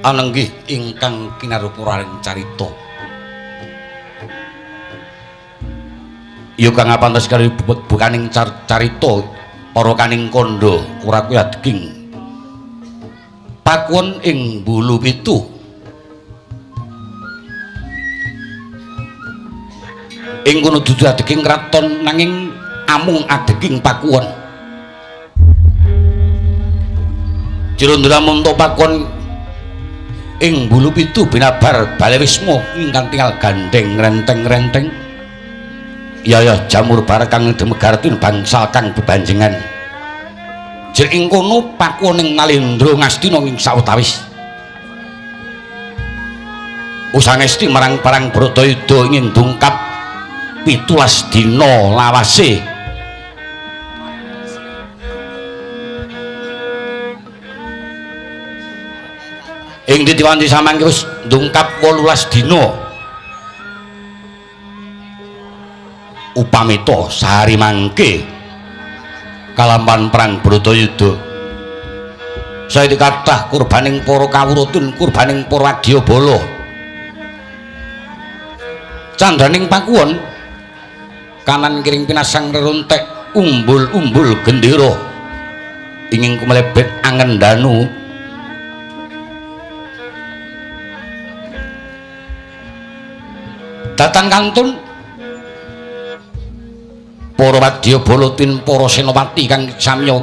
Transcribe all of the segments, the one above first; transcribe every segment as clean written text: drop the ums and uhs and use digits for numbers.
Anenggih ingkang kinarupuraning carita. Ya kang apantes kali bukaning carita para kaning kandha ora kuwi adeging pakuwon ing Bulu Pitu. Ing kono dudu adeging kraton nanging amung adeging pakuwon. Cirondra monto pakuwon ing Bulu Pitu binabar Balewisma ingkang tinggal gandeng renteng-renteng. Ya jamur bareng kang demegartin bangsal kang bebanjengan. Jek ing kono pakuwon ing Nalendra Ngastina ing sawetawis. Usangesti marang parang Bratayuda ingin dungkap 17 dina lawase. Ing ditiwanti samangke wis dungkap 18 dina. Upamita sehari mangke kalampan perang Bratayuda saiki kathah kurbaning para kawrutin kurbaning para wadyabala candraning pakuwon kanan kiring pinasang reruntek umbul-umbul gendera inging kumelebet angen danu datan kantun para wadyabala tin para senopati kang samya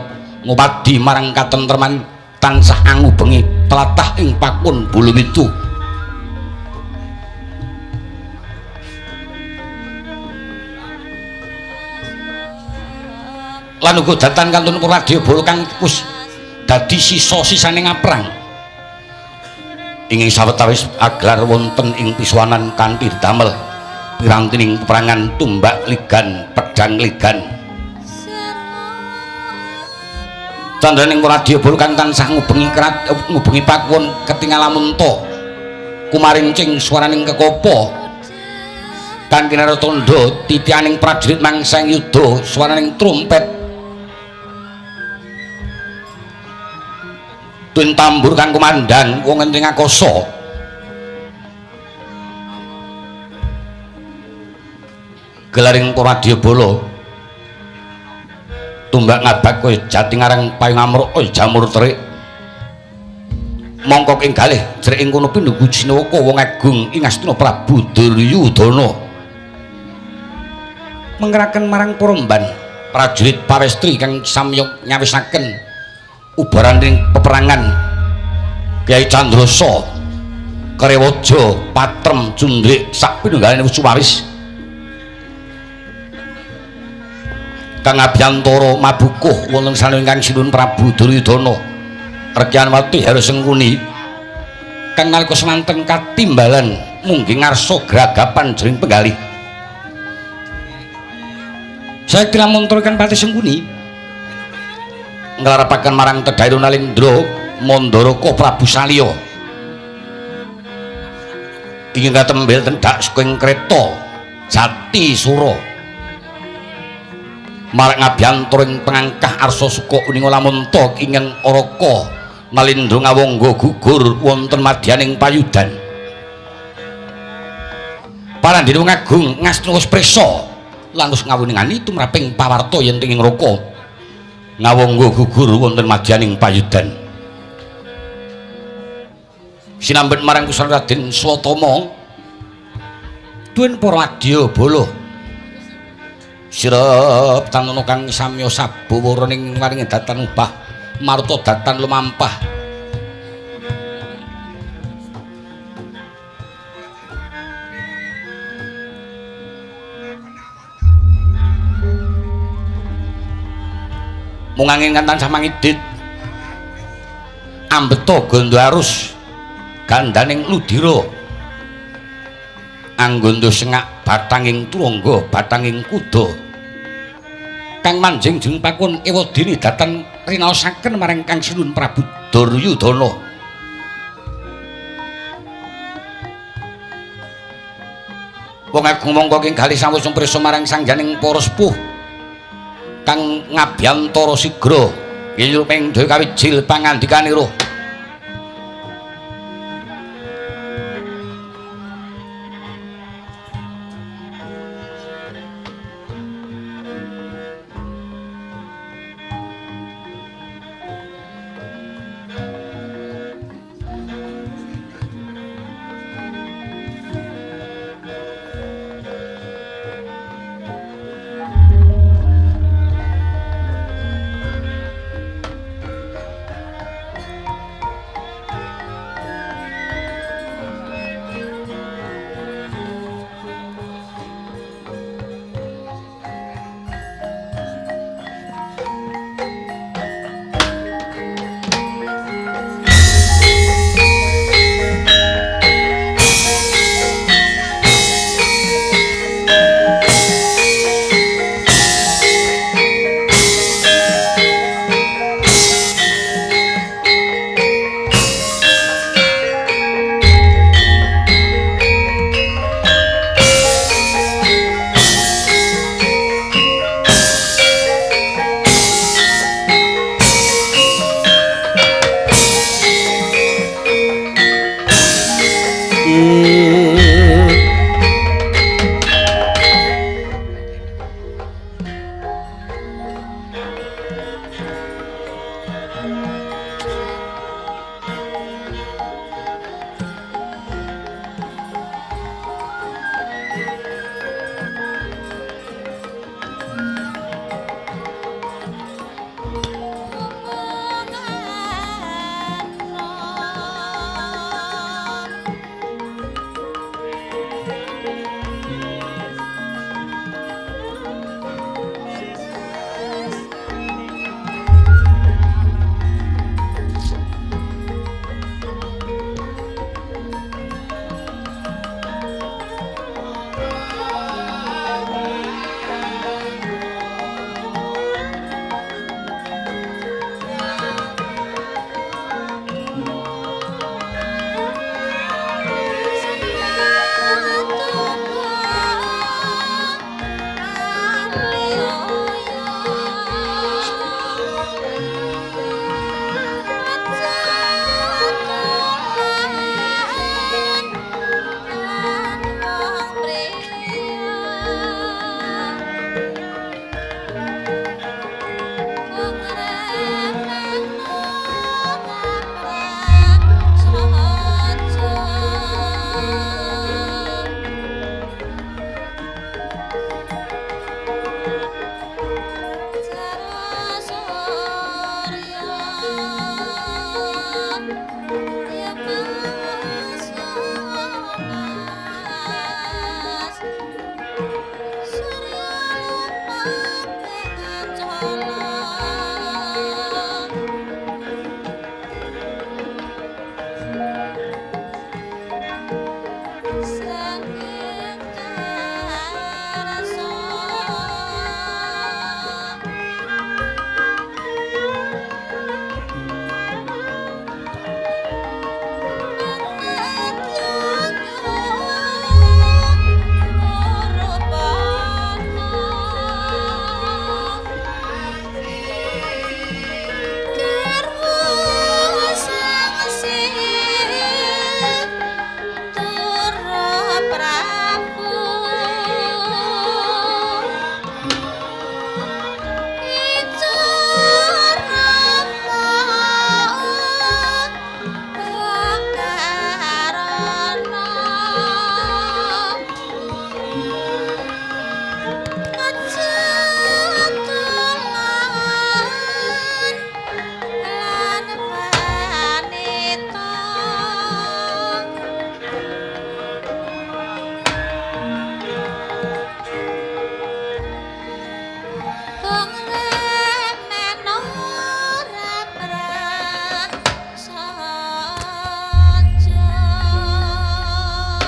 ngupadi marang katentreman tansah angubengi tlatah ing pakuwon Bulu Pitu. Lan uga datan kantun para wadyabala kang wis dadi sisa-sisane ngaprang inging sawetawis aglar wonten ing piswanan kanthi damel pirantining peperangan tumbak ligan pedang ligan. Candraning para wadyabala kang tansah ngubengi pakuwon ketingal lamunta kumarincing swaraning kekapa kanthi naratandha titianing prajurit mangsang yuda swaraning trompet tun tambur kang kumandhang wong enting akasa. Gelaring para wadyabala tumbak ngabak kowe jati ngarang payung amruk jamur terik mongko ing galih jrek ing kono pindu Jinawaka wong agung ing Astina Prabu Duryudana menggeraken marang para mban prajurit pawestri kang samya nyawisaken ubaraning peperangan Kyai Candrasa Karewaja Patrem Cundrik sak pinunggalane suwawis kang Abiyantara mabukuh wonten saling kang Sinuhun Prabu Duryudana Rekyanwati Heru Sengkuni kang nalika semanten katimbalan munggih ngarsa gragapan jering penggalih. Saya tinamunturkan Pati Sengkuni nglarapaken marang Tedhaira Nalendra Mandaraka Prabu Salya ingkang katembel tendhak saking kreta Jati Sura marang Abiyantara ing pengangkah Arsa Suka uning lamunta ingkang Araka Nalendra ngawangga gugur wonten madyaning payudan. Parandene wong agung Ngastina wis prisa lan wis ngawuningani tumraping pawarta yen ing Raka ngawangga gugur wonten madyaning payudan. Sinambet marang Kusana Raden Swatama duwen para wadyabala sirep tanono kang samya sabawa ning waringe datan ubah maruta datan lumampah mung angin kan tansah mangidit ambeta gondo arus gandaning ludira anggondo sengak batanging turangga batanging kuda kang manjing jeng pakun ewadene datan rinaosaken marang Kang Sinuhun Prabu Duryudana. Wong agung mongko ing galih sawis prisa marang sangjaning para sepuh kang ngabiyantara sigra yen ping dhewe kawijil pangandikane roh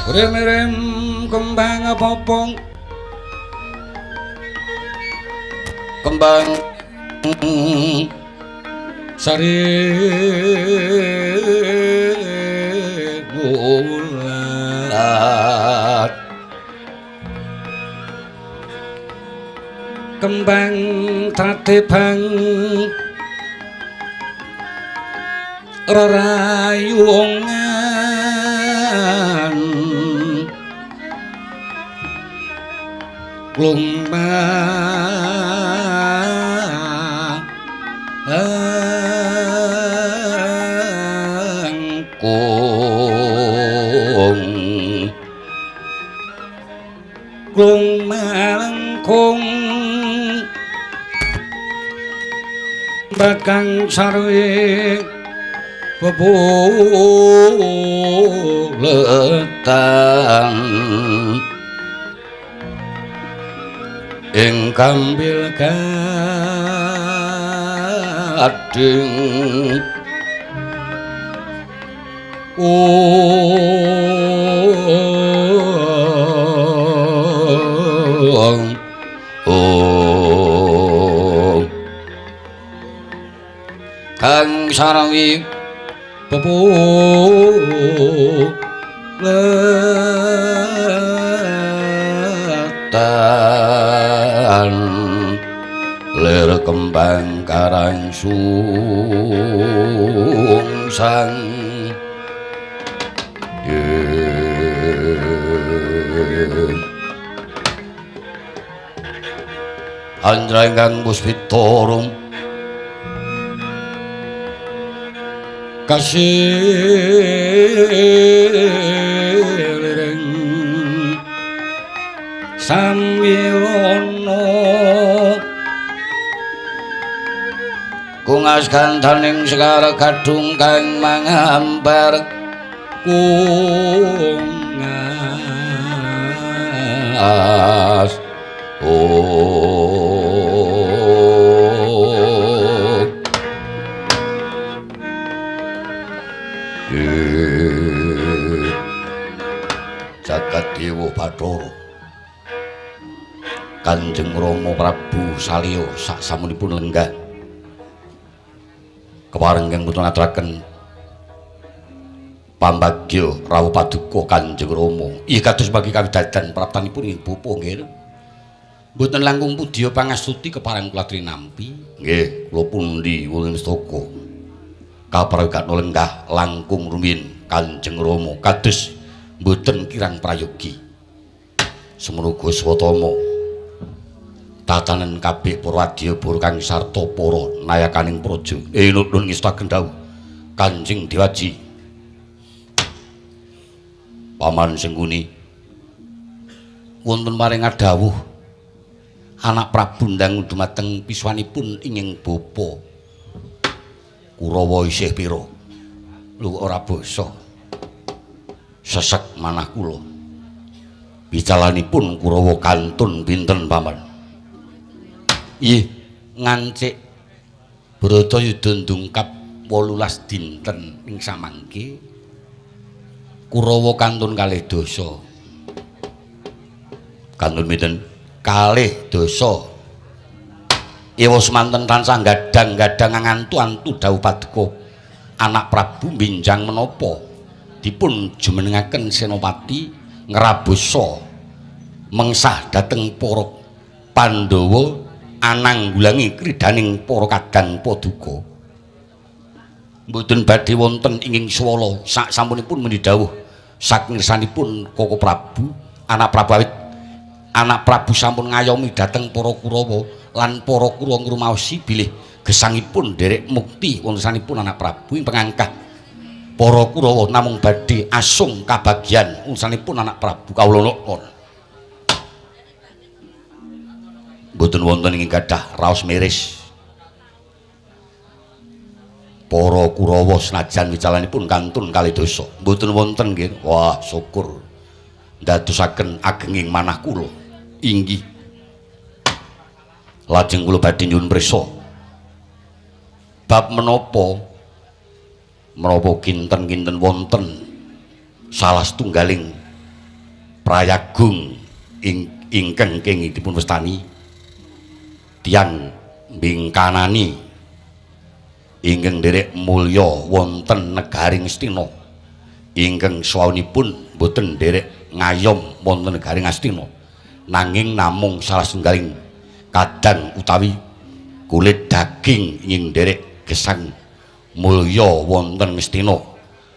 Rem-rem kembang popong kembang sari bulat kembang tratebang rarayungan lumbang kung melengkung bakang sarwi bebuletan ing kambil gading kang sarwi bebuletan lir kembang karang sungsang anjrenggang puspitorum kasilireng samwilono kungas kantaning sekar kadung kang mangambar kungas Jagat Dewa Bathara Kanjeng Rama Prabu Salya saksamunipun lenggah keparenging putun aturaken pambagya rawuh paduka Kanjeng Rama inggih kados bagi kawidadan praptanipun ing bapa nggih mboten langkung pudya pangastuti kepareng kula trinampi nggih kula pundi wulung staka kaprayogan lenggah langkung rumiyin Kanjeng Rama kados mboten kirang prayogi semono Swatama tatanen kabeh para wadyabara kang sarta para nayakaning praja nuwun ngestaken dawuh Kanjeng Dewaji Paman Sengguni wonten maring adawuh anak Prabu ndang dumateng piswanipun inging bapa Kurawa isih pira lho ora basa sesek manah kula bicalanipun Kurawa kantun pinten paman ih ngancik Bratayuda ndungkap 18 dinten ing samangke Kurawa kantun kalih dasa kantun pinten kalih dasa Ewa semanten tansah gadang-gadang ngantu-antu dawuh paduka anak Prabu binjang menapa dipun jumenengaken Senopati ngrabusa mengsah dhateng para Pandhawa ananggulangi kridaning para kadang paduka mboten badhe wonten inging swala sak sampunipun mendi dawuh saking ngersanipun Koko Prabu anak Prabu awit anak Prabu sampun ngayomi dhateng para Kurawa lan para Kurawa ngrumaosi bilih gesangipun derek mukti wontenipun anak Prabu ing pengangkah para Kurawa namung badhe asung kabagyan wontenipun anak Prabu kawula nuwun mboten wonten ing gadah raos miris para Kurawa senajan wicalanipun kantun kalih dasa mboten wonten nggih wah syukur ndadosaken agenging manah kula inggih lajeng kula badhe nyuwun prisa bab menapa kinten-kinten wonten salah setunggaling prayagung ingkang dipun wastani tiyang bingkanani ingkang nderek mulya wonten negaring Astina ingkang sawunipun boten nderek ngayom wonten negaring Astina nanging namung salah setunggaling kadang utawi kulit daging ingkang nderek gesang mulya wonten Astina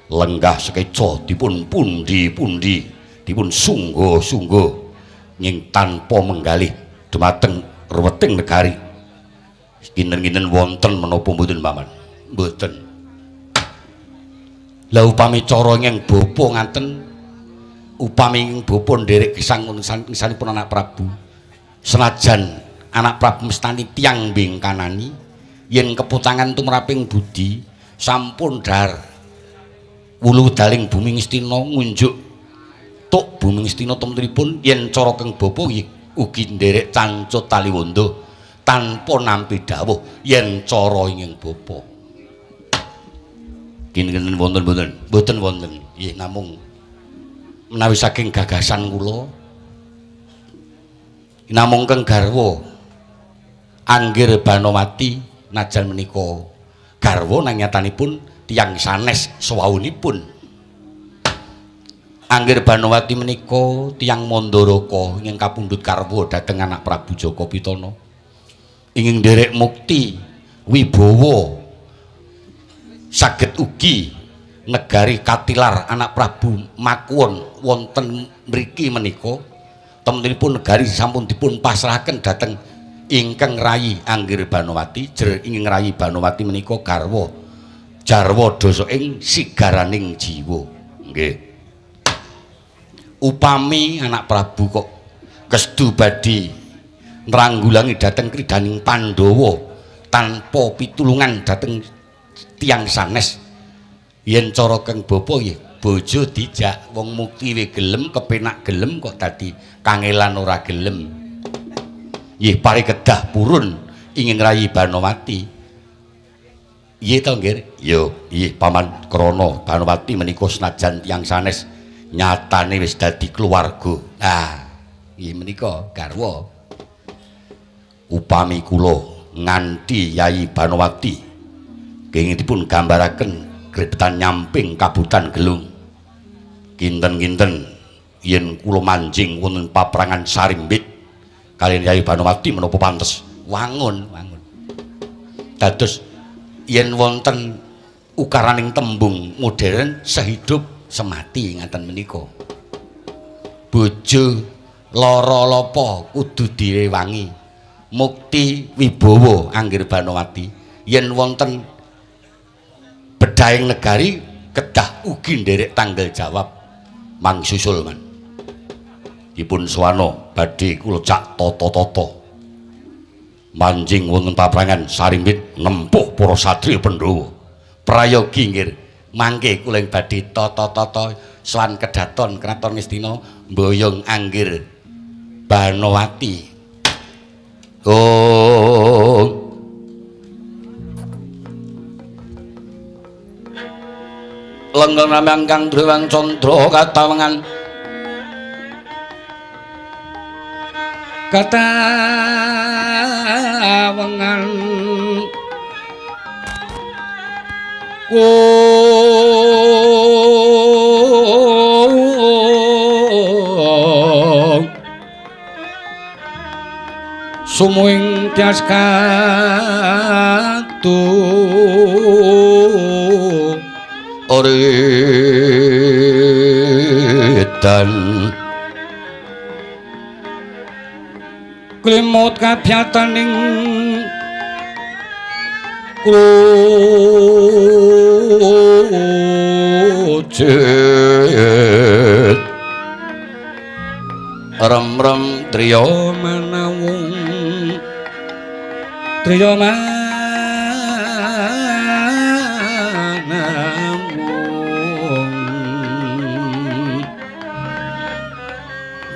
lenggah sekeca dipun pundi-pundi dipun sungguh-sungguh ing tanpa menggalih dumateng ruweting negari kinten-kinten wonten menapa mboten paman mboten la upami cara ing bapa ngaten upami ing bapa nderek gesang sanipun anak Prabu senajan anak Prabu mestani tiyang bingkanani yen keputangan tumraping budi sampun dar wulu daling bumi Astina ngunjuk tuk bumi Astina temenipun yen cara keng bapa ugi nderek cancut taliwondo tanpa nampi dawuh yen cara ing bapa kinten wonten boten wonten nggih namung menawi saking gagasan kula namung keng garwa Anggir Banowati najan menika garwa nang nyatanipun tiyang sanes sawahunipun Anggir Banowati menika tiyang Mandaraka ingkang kapundhut karwa dhateng anak Prabu Jaka Pitana ingkang nderek mukti wibawa saged ugi negari katilar anak Prabu Makuwon wonten mriki menika temenipun negari sampun dipun pasrahaken dhateng ingkang rayi Anggir Banowati jer ingkang rayi Banowati menika garwa jarwa dasa ing sigaraning jiwa nggih upami anak Prabu kok kestu badhe nranggulangi dhateng kridaning Pandhawa tanpa pitulungan dhateng tiyang sanes yen cara keng bapa nggih bojo dijak wong mukti we gelem kepenak gelem kok dadi kangelan ora gelem nggih parikedah purun ingkang rayi Banowati nggih to nggih yo nggih paman krana Banowati menika senajan tiyang sanes nyatane wis dadi keluarga ah nggih menika garwa upami kula nganti Yayi Banowati kenging dipun gambaraken grebetan nyamping kabutan Gelung kinten-kinten yen kula manjing wonten paprangan Sarimbit kaliyan Yayi Banowati menapa pantes wangun dados yen wonten ukaraning tembung modern sehidup semati ngaten menika bojo lara lapa kudu direwangi mukti wibawa Anggir Banowati yen wonten bedahing negari kedah ugi nderek tanggal jawab mangsusul man dipun swana badhe kula cak tata-tata manjing wonten paprangan Sarimbit nempuh para satriya Pandhawa prayogi nggih mangke kula ing badhe tata-tata sawan kedaton kraton Astina mboyong Anggir Banowati oh lenggeng namang kang drewang candra katawengan sumuing tias katu oridan klimut kabyataning krujet rem-rem triya manawung triya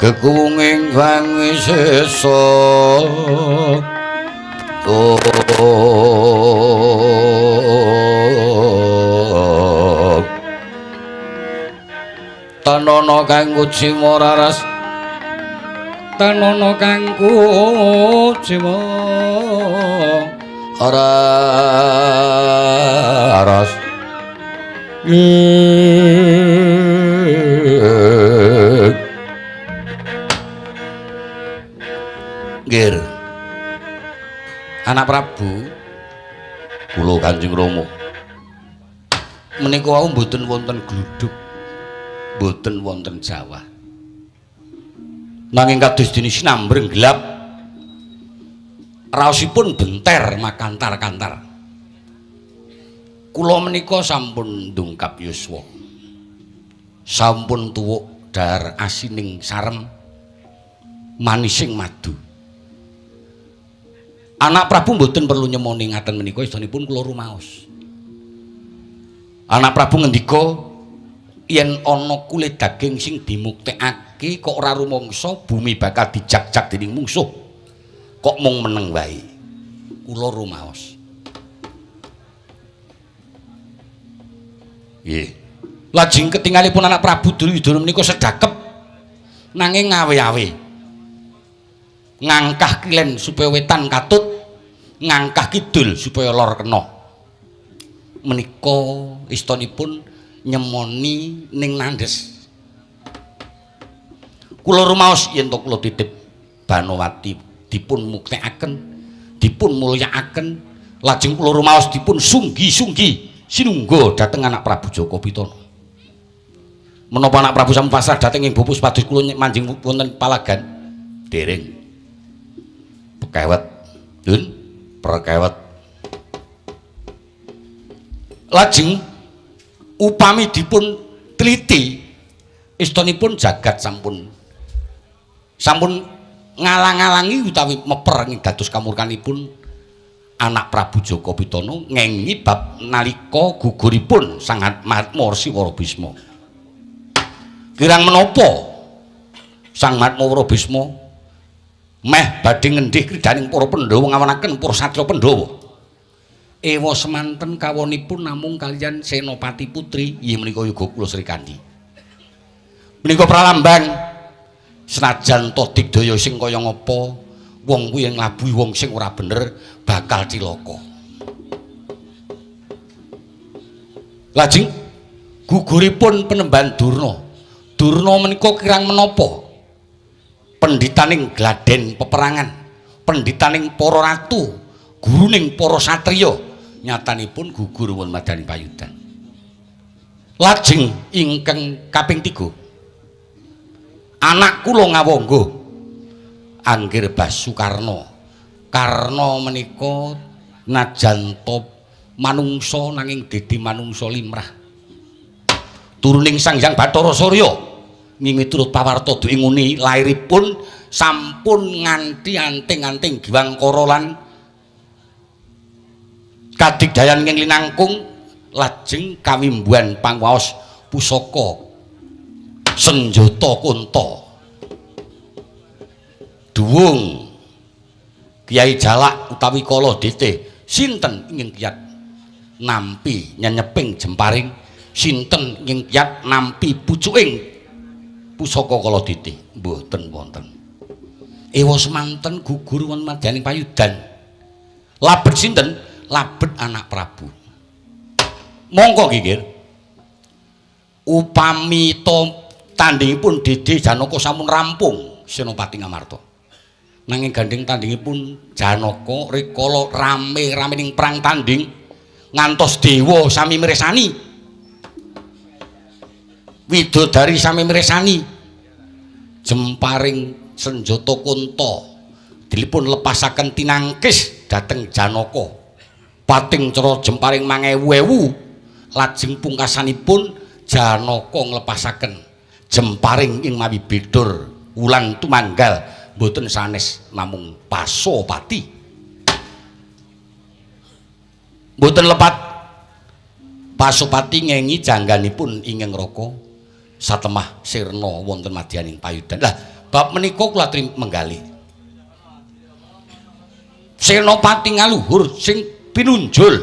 kekuwunging wangi sesa tanana kanggo cimararas tanana kang kuciwa aras Gir anak Prabu kula Kanjeng Rama menika wau mboten wonten gluduk mboten wonten jawah nanging kados dene sinambreng gelap raosipun benter makantar-kantar kula menika sampun ndungkap yuswa sampun tuwuk dar asining sarem manising madu anak Prabu mboten perlu nyemoni ngaten menika istanipun kula rumaos anak Prabu ngendika yen ana kulit daging sing dimuktekake kok ora rumangsa bumi bakal dijak-jak dening mungsuh kok mung meneng wae kula rumaos nggih lajeng ketingalipun anak Prabu Duryudana menika sedakep nanging ngawe-awe ngangkah kilen supaya wetan katut ngangkah kidul supaya lor kena menika istanipun nyemoni ning nandes kula rumaos yen to kula titip Banowati dipun muktekaken dipun mulyakaken lajeng kula rumaos dipun sunggi-sunggi sinungga dhateng anak Prabu Jaka Pitana menapa anak Prabu sampun pasrah dhateng ing Bapa Supados kula manjing wonten palagan dereng pekewet dun perkewet lajeng upami dipun teliti istanipun jagat sampun ngalang-alangi utawi meper ing dados kamurkanipun anak Prabu Jaka Pitana ngengi bab nalika guguripun Sang Matmawrsi Warabisma kirang menapa Sang Matmawrsi Warabisma meh badhe ngendhih kridaning para Pandhawa ngawanaken para satya Pandhawa ewa semanten kawonipun namung kaliyan Senopati Putri inggih menika Yoga Kula Srikandi menika pralambang senajan to digdaya sing kaya ngapa wong kuwi nglabuhi wong sing ora bener bakal cilaka lajeng guguripun Penemban Durna menika kirang menapa pendhitaning gladen peperangan pendhitaning para ratu guruning para satriya nyatanipun gugur wonten Madaning Payudan lajeng ingkang kaping 3 anak kula ngawangga Anggir Basukarna Karna menika najan top manungsa nanging dadi manungsa limrah turuning Sang Hyang Bathara Surya miturut pawarta duwe nguni lairipun sampun nganti anting-anting Giwangkara lan kadigdayan ing linangkung lajeng kawimbuhan pangwaos pusaka senjata kunta duwung Kyai Jalak utawi Kala Dite sinten ingkang kiyat nampi nyenyeping jemparing sinten ingkang kiyat nampi pucuking pusaka Kala Dite mboten wonten ewa semanten gugur wonten Madaning Payudan labet sinten labet anak Prabu monggo nggih upami to tandhingipun Dede Janaka sampun rampung Senopati Ngamarta nanging gandeng tandhingipun Janaka rikala rame-ramening perang tandhing ngantos dewa sami mirsani widodari sami mirsani jemparing senjata kunta dilipun lepasaken tinangkis dhateng Janaka pating cara jemparing 1000 lajeng pungkasanipun Janaka nglepasaken jemparing ing mawi bedur wulan tumanggal mboten sanes namung Pasopati mboten lepat Pasopati ngengi jangganipun ing neraka satemah sirna wonten Madyaning Payudan. Lah bab menika kula menggali Senopati Ngaluhur sing pinunjul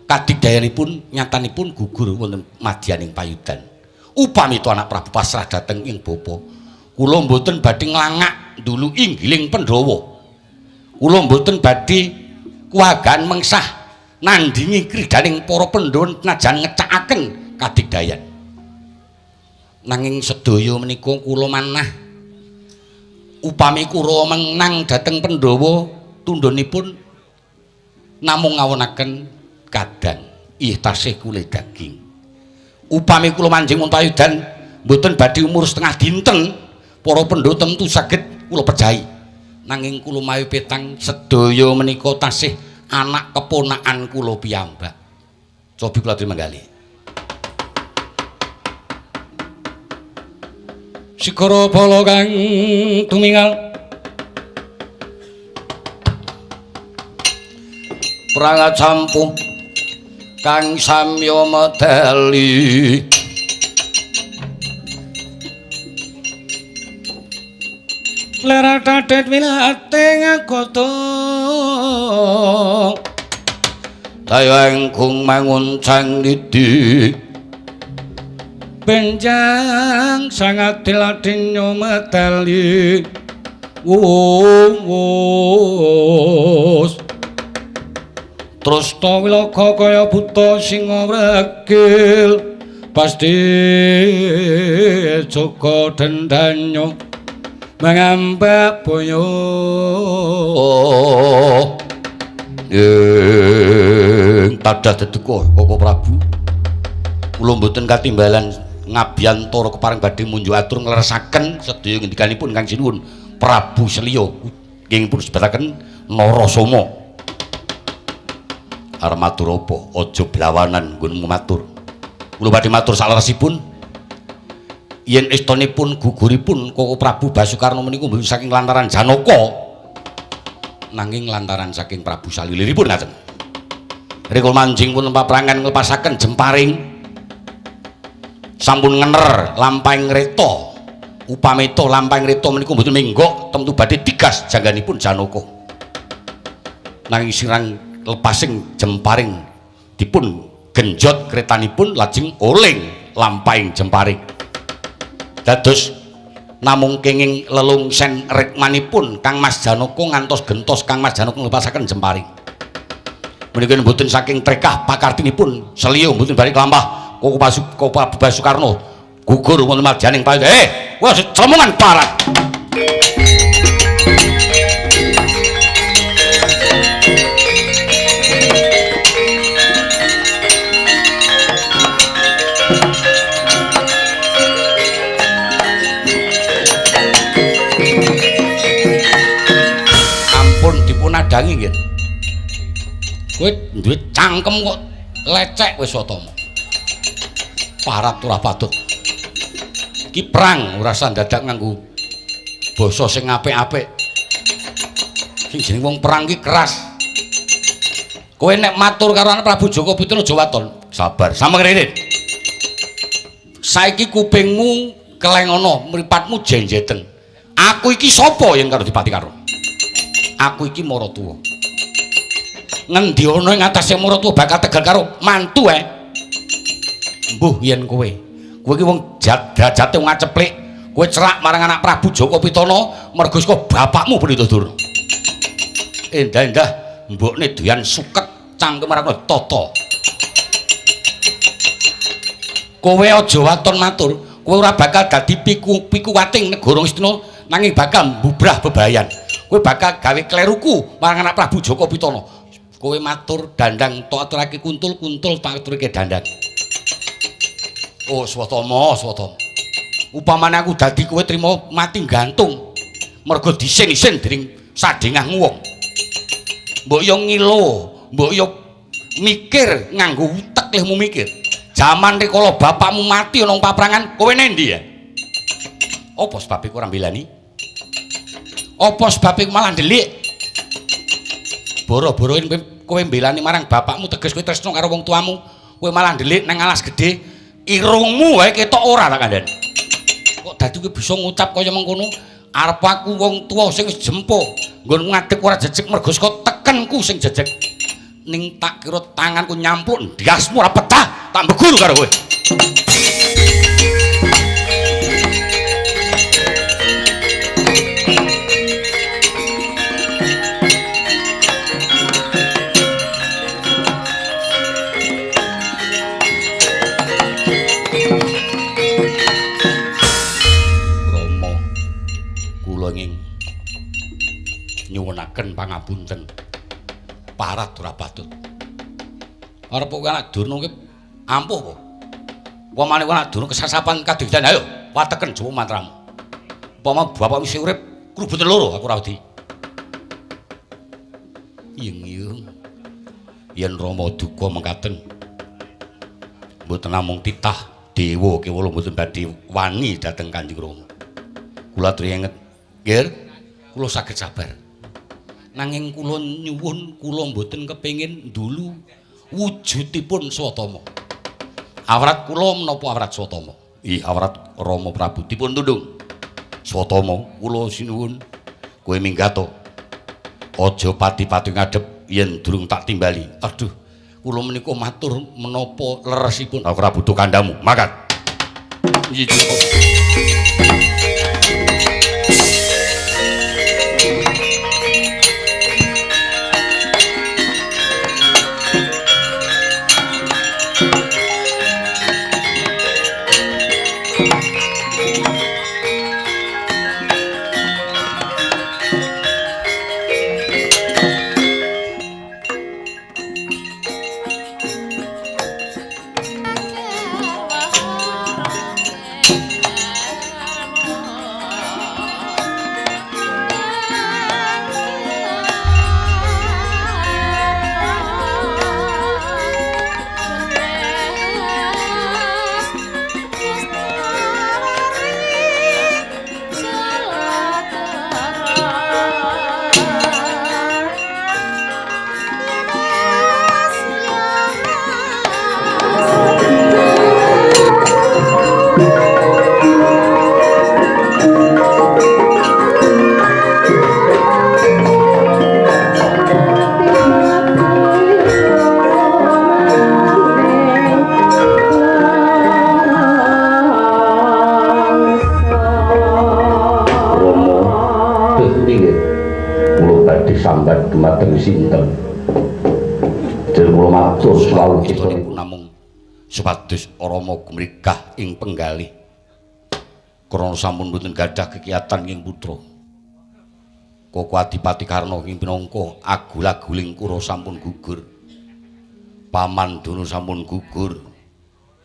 kadigdayanipun nyatanipun gugur wonten Madyaning Payudan upami to anak Prabu pasrah dhateng ing bapa kula mboten badhe nglangak nduluki giling Pandhawa. Kula mboten badhe kuwagan mengsah nandingi kridaning para Pandhawa najan ngecakaken kadigdayan. Nanging sedaya menika kula manah upami kula menang dhateng Pandhawa tundhonipun namung ngawonaken kadang ih tasih kule daging. Upami kula manjing Untayudan mboten badhe umur setengah dinten para Pandhawa tentu saged kula percaya. Nanging kula mawi petang sedaya menika tasih anak keponakan kula piyambak. Cobi kula aturi manggalih. Sikara bala kang tumingal prangat sampu kang samya medali lera tadet wilating kota tayang kung manguncang lidi benjang sangat diladin nyometali wus terus to wilaga kaya buta singa wregil pasti joko dendanyo mangambak boyo tadah deduka Koko Prabu kula mboten katimbalan ngabiyantara kepareng badhe munjuk atur ngleresaken sedaya ngendikanipun Kang Sinuwun Prabu Selya nggih pun sebataken Narasoma arep matur apa aja blawanan nggonmu matur kula badhe matur saleresipun yen istanipun guguripun Koko Prabu Basukarna menika mboten saking lantaran Janaka nanging lantaran saking Prabu Saliliripun ngaten rikala manjing pun paprangan nglepasaken jemparing sampun ngener lampahing reta upamita lampahing reta menika mboten menggok tentu badhe digas jangganipun Janaka nanging sirang lepasing jemparing dipun genjot kretanipun lajeng oling lampahing jemparing dados namung kenging lelungsen rikmanipun Kang Mas Janaka ngantos gentos Kang Mas Janaka nglepasaken jemparing menika mboten saking trekah pakartinipun Selya mboten bari kelampah Koko Prabu Basukarna gugur wonten madyaning payut wis cemungan parat ampun dipun adangi nggih kowe duwe cangkem kok lecek wis Watama parat ora patut iki perang ora usah dadak nganggo basa sing apik-apik sing jeneng wong perang iki keras kowe nek matur karo anak Prabu Joko Putra aja waton sabar samengkene saiki kupingmu kelengono mripatmu jenjeten aku iki sapa yen karo Dipati Karo aku iki Maratuwa ngendi ana ing atase Maratuwa bakal tegal karo mantu mbuh yen kowe iki wong derajate wong aceplik kowe cerak marang anak Prabu Joko Pitana mergo saka bapakmu Britadurna endah-endah mbokne doyan suket cangkem marang tata kowe aja waton matur kowe ora bakal dadi piku-wating negara Istina nanging bakal mbubrah bebayan kowe bakal gawe kleruku marang anak Prabu Joko Pitana kowe matur dandang tok aturake kuntul-kuntul tak aturake dandang oh Swatama upamane aku dadi kowe trima mati gantung mergo disin-isin dening sadengahmu wong mbok yo ngilo mbok yo mikir nganggo utek lehmu mikir jaman rikala bapakmu mati ana paprangan kowe nendi ya apa sebabe kowe ora mbelani apa sebabe malah ndelik boro-boro kowe mbelani marang bapakmu teges kowe tresno karo wong tuamu kowe malah ndelik nang alas gedhe irungmu wae ketok ora tak kandhani kok dadi kowe bisa ngucap kaya mengkono arep aku wong tuwa sing wis jempo nggon ngadeg ora jejeg mergo saka tekenku sing jejeg ning tak kira tanganku nyampluk ndiasmu ora petah tak mbeguru karo kowe pangapunten. Parat ora patut. Arep kowe anak durna ki ampuh apa? Upamane kowe anak durna kesasapan kadigdan ayo wateken Jawa mantramu. Upama bapakmu isih urip krubuten loro aku ora wedi. Yung yen Rama duka mengkaten mboten namung titah dewa kewala mboten badhe wani dhateng Kanjeng Rama. Kula triyenget nggih kula saged sabar. Nanging kula nyuwun kula mboten kepengin ndulu wujudipun Swatama. Awrat kula menapa awrat Swatama? Ih, awrat Rama Prabu dipun tundung. Swatama kula sinuwun kowe minggato. Aja pati-pati ngadhep yen durung tak timbali. Aduh, kula menika matur menapa leresipun ora butuh kandhamu. Makan. Iki sambat dumateng sinten. Jeneng kula matur swawu citanipun namung supados Rama gumrikah ing penggalih. Krana sampun boten gadah kekiyatan ing putra. Koko Adipati Karna ing pinangka agul-aguling kura sampun gugur. Paman Duna sampun gugur.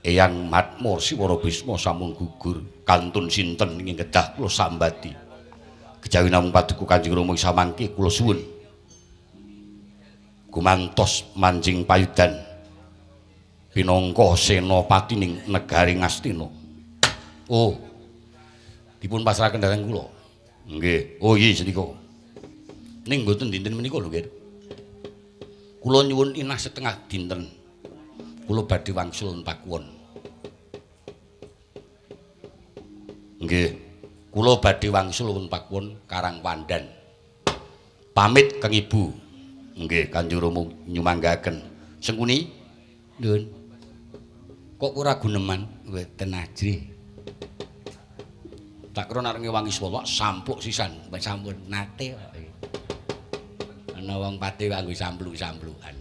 Eyang Matma Siwara Bisma sampun gugur. Kantun sinten ing kedah kula sambati. Kejawi namung paduka Kanjeng Rama samangke kula suwun gumantos manjing payudan pinangka senopatining negari Ngastina. Oh, dipun pasrahaken dhateng kula. Nggih. Oh iya senika. Ning mboten dinten menika lho, nggih. Kula nyuwun inah setengah dinten. Kula badhe wangsul pakuwon. Nggih. Kula badhe wangsul wonten pakuwon Karangwandan. Pamit kang Ibu. Nggih, Kanjeng Rama nyumanggaken. Sengkuni? Nuwun. Kok ora guneman? Mboten ajrih. Tak kira nek ngewangi swala sampluk sisan, mbak sampun nate kok. Ana wong pati kanggo sampluk-samplukan.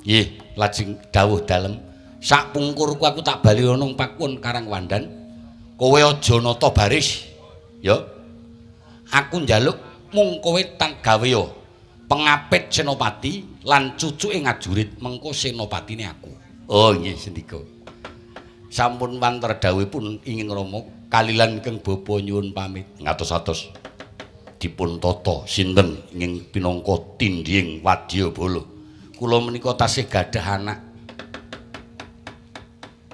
Nggih, lajeng dawuh dalem. Sak pungkurku aku tak bali ana nang pakuwon Karangwandan. Kowe aja nata baris, ya. Aku njaluk mung kowe tak gawe pengapit senopati lan cucuke ngajurit mengko senopatine aku. Oh nggih sendika. Sampun wanter dawuhipun ingin Rama kalilan keng bapa nyuwun pamit. Ngatos-atos dipun tata sinten ingin pinangka tindhing Wadyabala. Kula menika tasih gadah anak.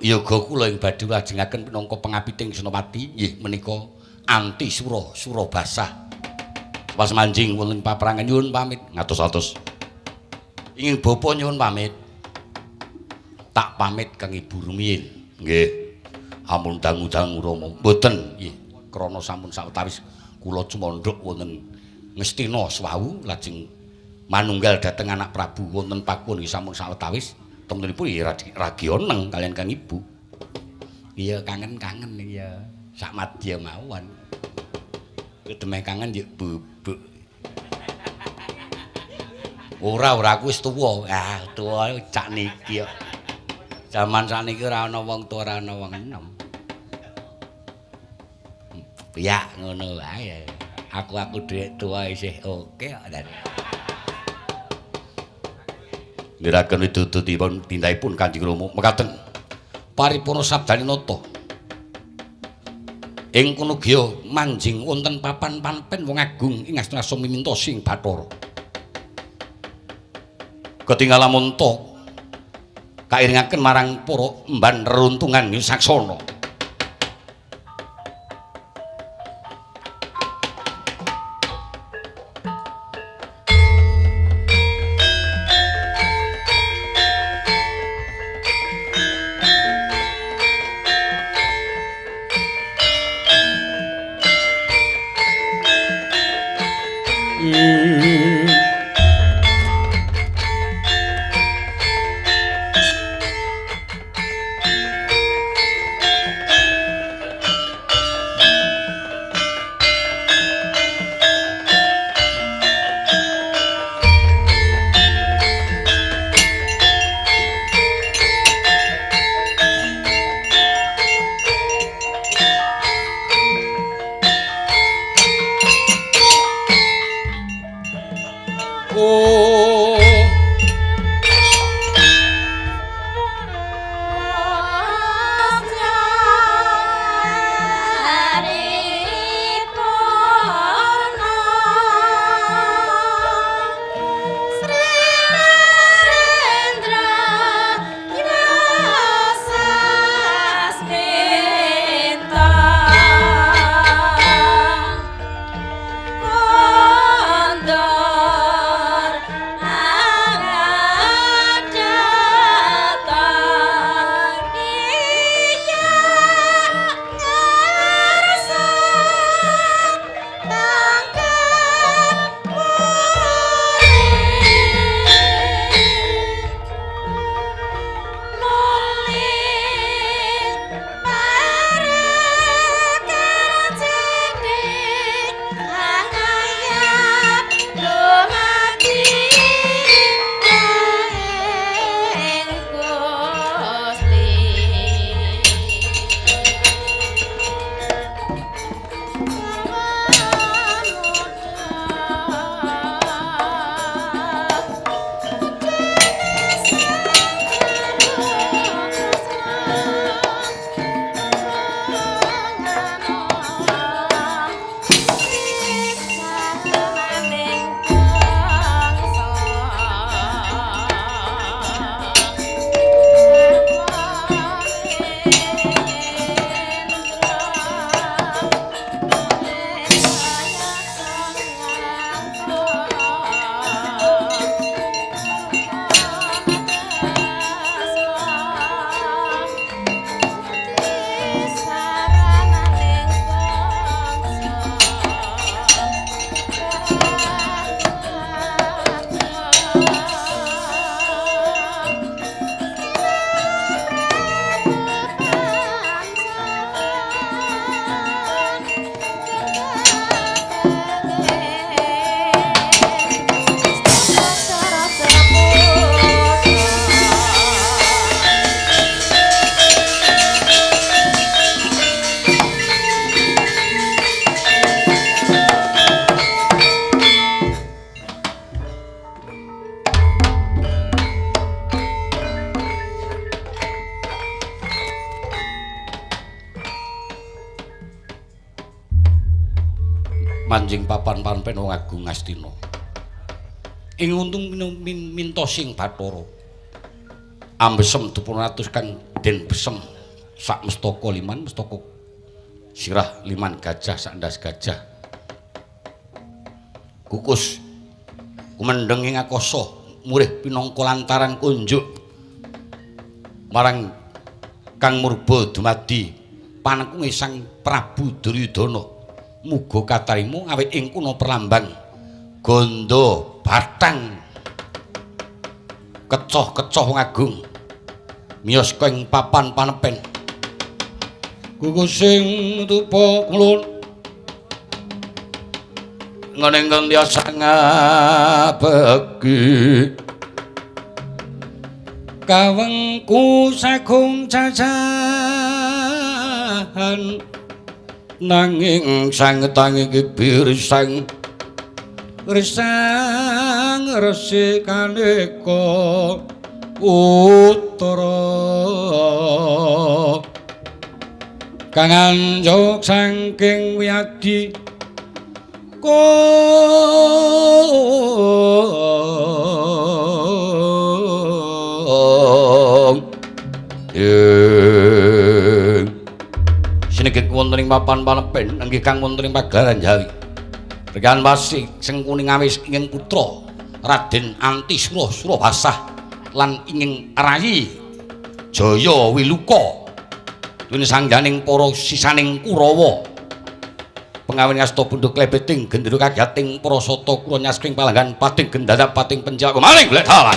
Yoga kula ing badhe lajengaken pinangka pengapiting senopati nggih menika Anti Surabasa. Pas manjing wonten paprangan nyuwun pamit. Ngatos-atos. Ingin bapa nyuwun pamit. Tak pamit kang Ibu rumiyin. Nggih. Ampun dangu-dangu Rama. Mboten nggih. Krana sampun sawetawis kula cumandhuk wonten Ngastina swawu lajeng manunggal dhateng anak Prabu wonten pakuwon nggih sampun sawetawis. Temenipun ya ragi oneng kalian kang Ibu. Iya kangen-kangen ya sak madya mawon. Kedemeh kangen yo bubuk. Ora aku wis tuwa. Ah, tuwa cak niki kok. Zaman sakniki ora ana wong tuwa, ora ana wong enom. Ya ngono wae. Aku dhek tuwa isih oke kok. Niraken widodotipun tindahipun Kanjeng Rama mekaten paripurna sabdane nata. Ing kono griya manjing wonten papan panpen wong agung ing astra miminta sing Bathara. Ketinggal lamunta kairingaken marang para emban reruntungan saksana. manjing papan panpen wong agung Astina. Ing untung minta sing Bathara. Ambesem dipunatus kang den besem sak mestaka liman mestaka sirah liman gajah sak ndas gajah. Kukus kumendeng ing akasa murih pinangka lantaran kunjuk marang Kang Murba dumadi panengkunge Sang Prabu Duryudana muga katarima awit ing kuna perlambang gondo batang kecoh-kecoh wong agung miyos ing papan panepen kukusing tupa kulun ngeneng tiasa ngabeki kawengku sagung cacahan nanging sang tangi kibir sang resang resik kaneka utara kang anjuk saking wiyadi sinegit wonten ing papan panepen inggih kang wonten ing pagelaran Jawi rekan wasih sing kuning awis ingin putra Raden Antisura Surabasah lan ingin rayi Jaya Wiluka dene sangganing para sisaning Kurawa pengawin ngasta pundhuk klebeting gendera kagating prasata kura nyasking palanggan pating gendadap pating penjal maling bledhalan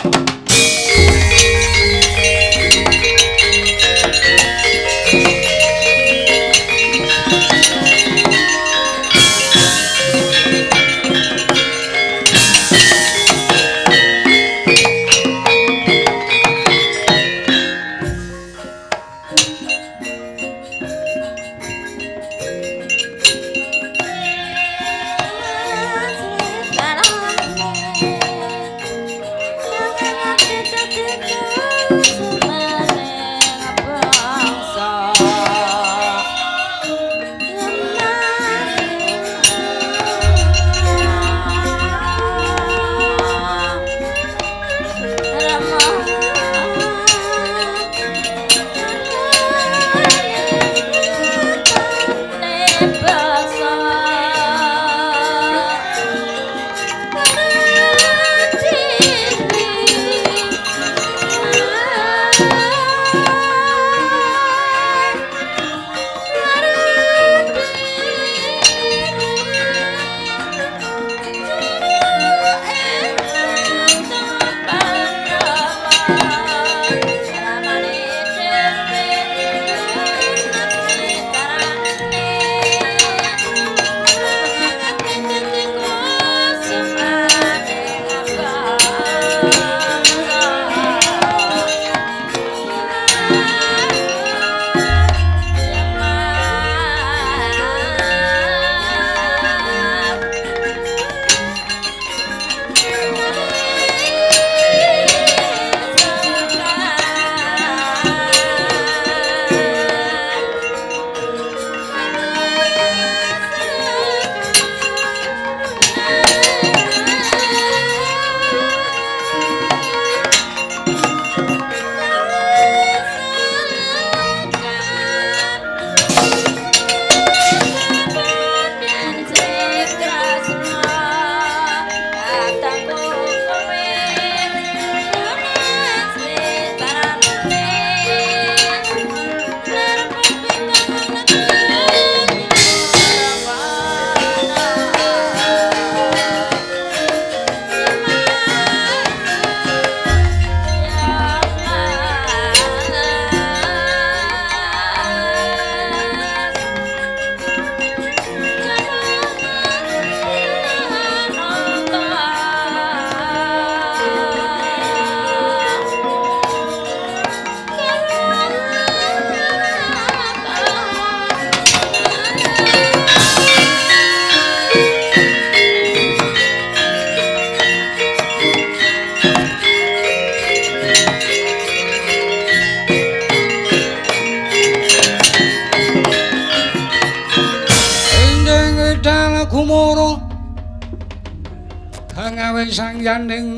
sangyaning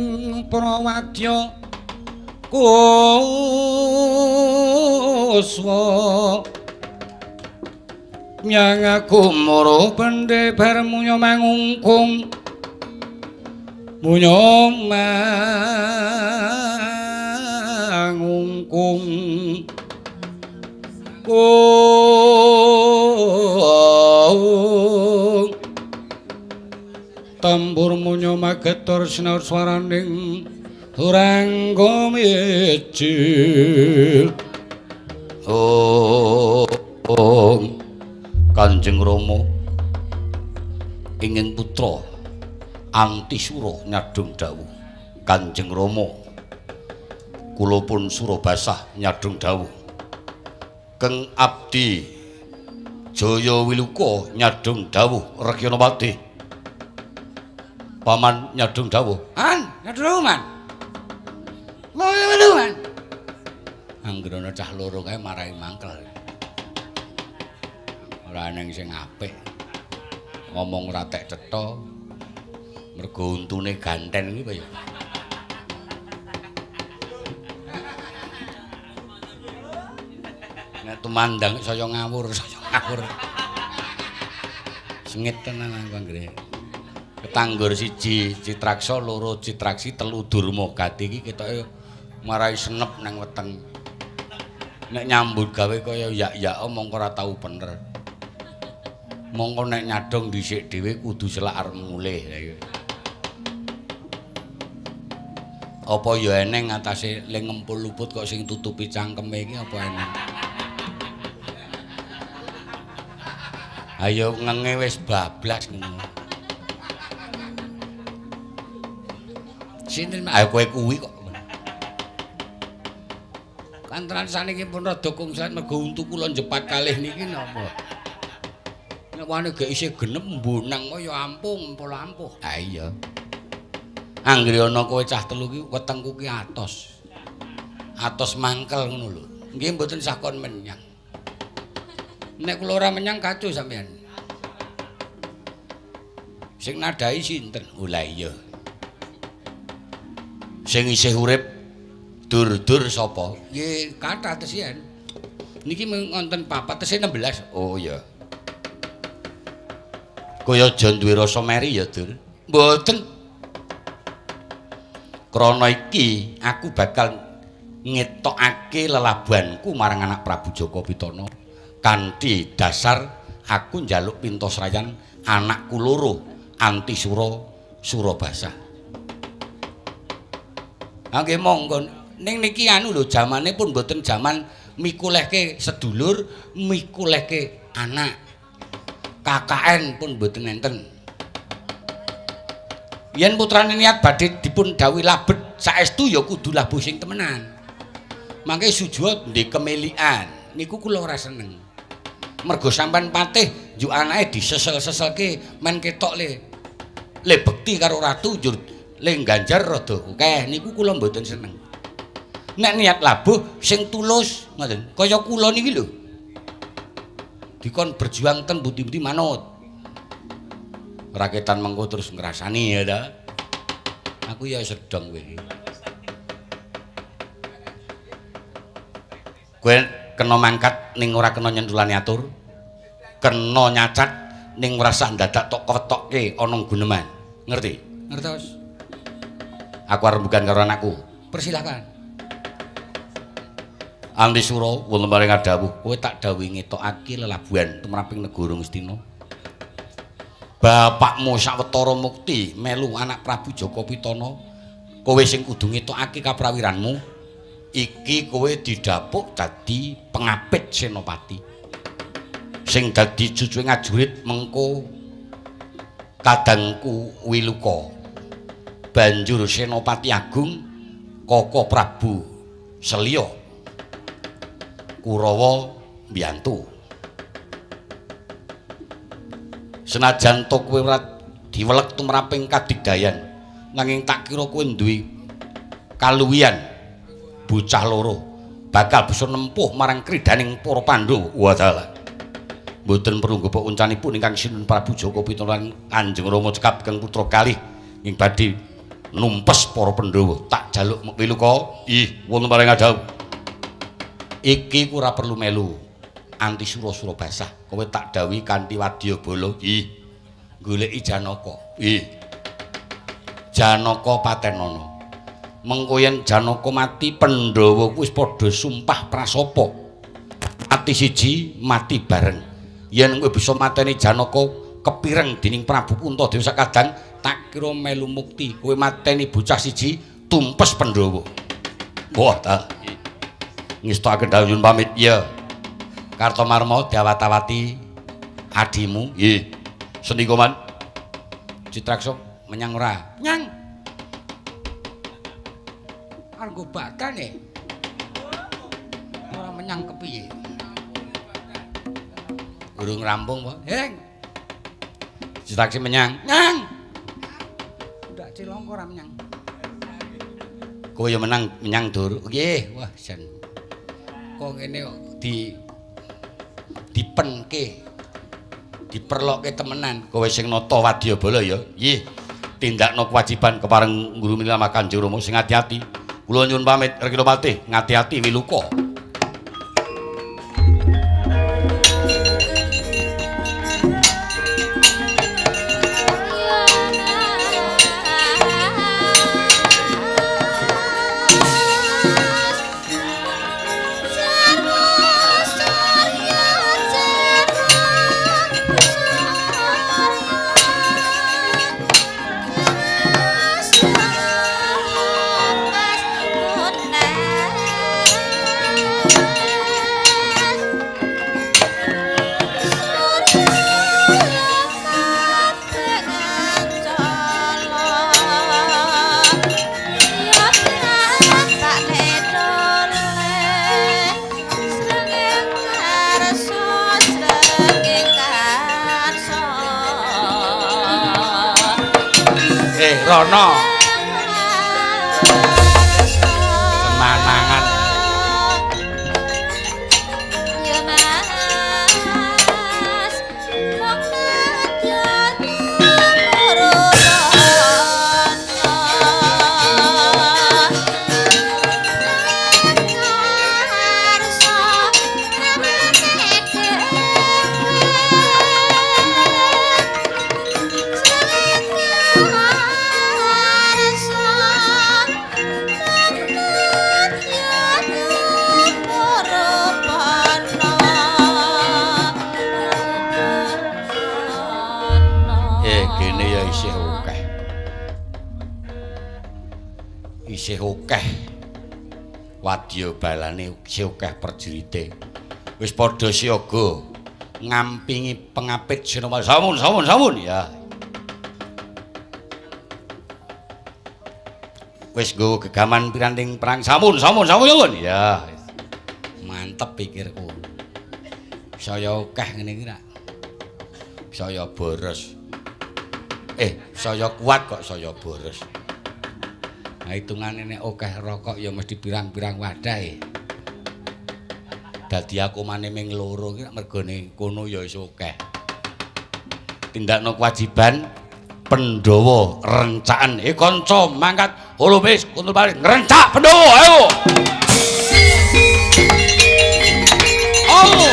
prawadya kuswa nyang aku mara pendhe bar munyo mangungkung munyo mangungkung tambur munyo magetor sinaur swaraning turangga mecil Kanjeng Rama ingin putra Antisura nyadung dawuh Kanjeng Rama kula pun Surabasah nyadung dawuh Keng abdi Jaya Wiluka nyadung dawuh Regyanapati. Paman nyadung dawuh. Nyadung man. Man. Anggrana cah loro kae marai mangkel. Ora neng sing apik. Ngomong ora tek cetha. Mergo untune ganten iki kaya. Nek tumandang saya ngawur. Sengit tenan aku anggere. Ketanggur siji Citraksa, loro Citraksi, telu Durmagati iki ketoke marai senep nang weteng. Nek nyambut gawe kaya yak-yak mongko ora tau bener. Mongko nek nyadong dhisik dhewe kudu selak arep mulih. Apa ya eneng ngatasé ling ngempul luput kok sing tutupi cangkeme iki apa eneng? Ayo ngenge wis bablas ngono. Sinten ayo kowe kuwi kok. Kantran saniki pun rada kungsan mergo untu kula jepat kalih niki napa. Nek wane gek isih genep mbonang kok ya ampung, pola ampuh. Ha iya. Anggere ana kowe cah telu ki wetengku ki atos. Atos mangkel ngono lho. Nggih mboten sakon menyang. Nek kula ora menyang kacu sampean. Sing nadai sinten? Oh la iya. Sing isih urip dur-dur sapa? Nggih kathah tesian. Niki wonten papat tesih 16. Oh iya. Kaya aja duwe rasa meri ya, Dur. Mboten. Krana iki aku bakal ngetokake lelabuhanku marang anak Prabu Jaka Pitana kanthi dasar aku njaluk pintasrayan anakku loro Antisura Surabasa. Nggih monggo ning niki anu lho jamane pun mboten jaman mikulehke sedulur, mikulehke anak. KKN pun mboten enten. Yen putrane niat badhe dipun dawuhi labet saestu ya kudu labuh sing temenan. Mangke sujud ndek kemelikan niku kula ora seneng. Mergo sampean patih njuk anake disesel-seselke men ketok le bekti karo ratu njur le ganjar rada akeh niku kula mboten seneng. Nek niat labuh sing tulus ngoten kaya kula niki lho. Dikon berjuang ten budi-budi manut. Raketan mengko terus ngrasani ya ta. Aku ya sedeng kowe iki. Kowe kena mangkat ning ora kena nyentulane atur. Kena nyacat ning ora sah dadak tok ketokke ana guneman. Ngerti? Ngertos. Aku arep bukan karo anakku. Persilakan. Antisura wonten maring dawuh, kowe tak dawuhi ngetokake lelabuhan tumraping negara Ngastina. Bapakmu sawetara mukti melu anak Prabu Jaka Pitana. Kowe sing kudu ngetokake kaprawiranmu. Iki kowe didapuk dadi pengapit senopati. Sing dadi cucuke ngajurit mengko kadangku Wiluka. Banjur Senopati Agung Kaka Prabu Selya Kurawa mbiyantu. Senajan to kowe ora diwelek tumraping kadigdayan, nanging tak kira kowe duwe kaluwihan bocah loro bakal bisa nempuh marang kridaning para Pandhawa. Wadala. Mboten perlu nggebok uncanipun ingkang Sinten Prabu Jaka Pitana Kanjeng Rama cekap kang putra kalih ing badhe numpes para Pandhawa. Tak jaluk Wiluka, ih wonten maring dawuh. Iki ku ora perlu melu Antisura Surabasa. Kowe tak dawuhi kanthi wadyabala. Ih, goleki Janaka. Ih. Janaka patenana. Mengko yen Janaka mati, Pandhawa wis padha sumpah prasapa. Mati siji, mati bareng. Yen kowe bisa mateni Janaka kepireng dening Prabu Puntadewa sakadang, tak kira melu mukti. Kowe mateni bocah siji, tumpes Pandhawa. Wah, ta. Ngestakaken dawuh pamit ya. Kartomarma Dawatawati adimu. Nggih. Sendika man. Citraksa menyang ora? Menyang. Argo batane. Ora menyang kepiye? Durung rampung po. Heng. Ditaksi menyang. Nyang. Ndak cilongko ra menyang. Kowe ya menang menyang dur. Nggih, wah jan. Kok ngene kok dipenke. Diperlokke temenan. Kowe sing nata wadyabala ya. Nggih. Tindakno kewajiban kepareng Guru Milama Kanjeng Rama sing ati-ati. Kula nyuwun pamit Rekilopati, ngati-ati wiluka. Rono semanangan ya Mas isih akeh wadya balane isih akeh perjurite wis padha siaga ngampingi pengapit Sinoma samun ya wis nggo gegaman piranting perang samun ya mantep pikirku saya akeh ngene iki ra saya boros saya kuat kok saya boros. Nah hitungane nek akeh rokok ya mesti pirang-pirang wadah dadi aku mane ming loro iki mergone kono ya wis akeh. Tindakno kewajiban Pandhawa rencaan kanca mangkat Holopis kuntul balik ngrencak Pandhawa ayo. Oh.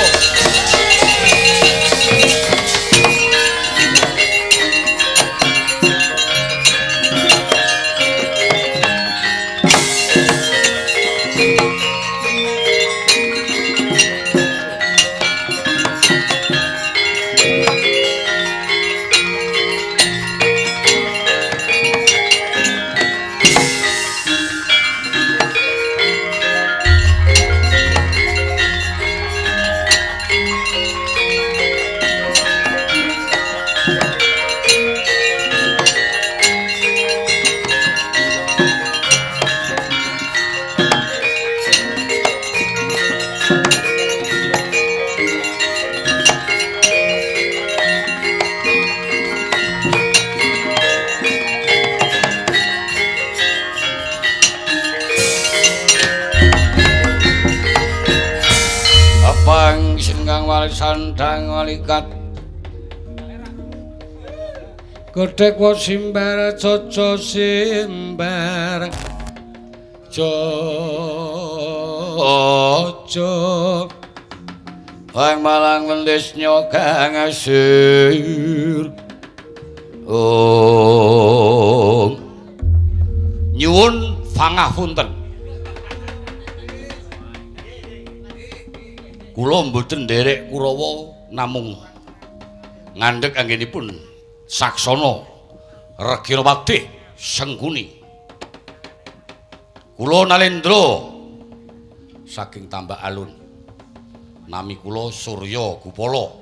Sandang walikat Godhek wa simbar coco simbar coco Wang malang wendis nyogang asir nyuwun pangapunten kula mboten nderek Kurawa namung ngandhek anggenipun saksana Regilopati Sengkuni. Kula Nalendra saking Tambak Alun. Nami kula Surya Gupala.